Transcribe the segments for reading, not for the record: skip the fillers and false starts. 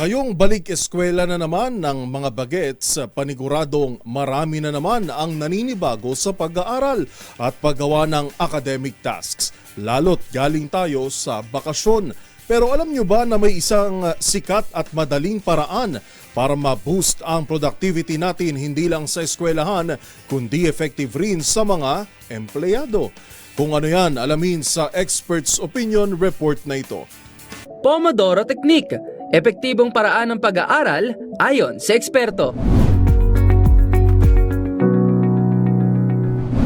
Ngayong balik eskwela na naman ng mga bagets, paniguradong marami na naman ang naninibago sa pag-aaral at paggawa ng academic tasks, lalo't galing tayo sa bakasyon. Pero alam nyo ba na may isang sikat at madaling paraan para ma-boost ang productivity natin hindi lang sa eskwelahan kundi effective rin sa mga empleyado? Kung ano yan, alamin sa Expert's Opinion Report na ito. Pomodoro Technique, epektibong paraan ng pag-aaral ayon sa eksperto.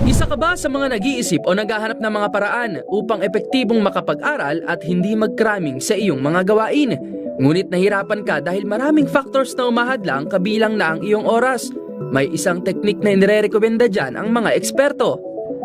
Isa ka ba sa mga nag-iisip o naghahanap ng mga paraan upang epektibong makapag-aral at hindi mag-cramming sa iyong mga gawain? Ngunit nahirapan ka dahil maraming factors na umahadlang kabilang na ang iyong oras. May isang teknik na inirekomenda dyan ang mga eksperto.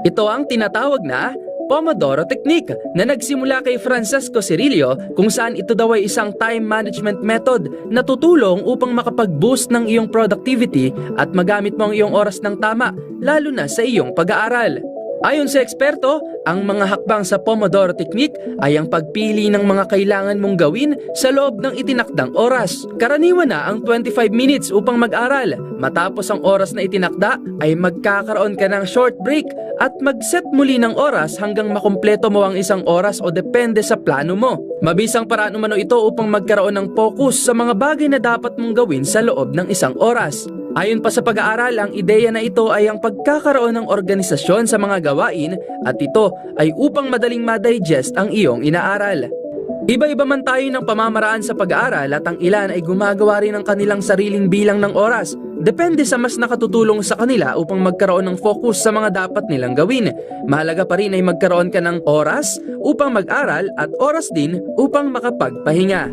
Ito ang tinatawag na Pomodoro Technique na nagsimula kay Francesco Cirillo, kung saan ito daw ay isang time management method na tutulong upang makapag-boost ng iyong productivity at magamit mo ang iyong oras ng tama, lalo na sa iyong pag-aaral. Ayon sa eksperto, ang mga hakbang sa Pomodoro Technique ay ang pagpili ng mga kailangan mong gawin sa loob ng itinakdang oras. Karaniwan na ang 25 minutes upang mag-aral. Matapos ang oras na itinakda ay magkakaroon ka ng short break at mag-set muli ng oras hanggang makumpleto mo ang isang oras o depende sa plano mo. Mabisang paraan umano ito upang magkaroon ng focus sa mga bagay na dapat mong gawin sa loob ng isang oras. Ayon pa sa pag-aaral, ang ideya na ito ay ang pagkakaroon ng organisasyon sa mga gawain at ito ay upang madaling ma-digest ang iyong inaaral. Iba-iba man tayo ng pamamaraan sa pag-aaral at ang ilan ay gumagawa rin ng kanilang sariling bilang ng oras. Depende sa mas nakatutulong sa kanila upang magkaroon ng focus sa mga dapat nilang gawin. Mahalaga pa rin ay magkaroon ka ng oras upang mag-aral at oras din upang makapagpahinga.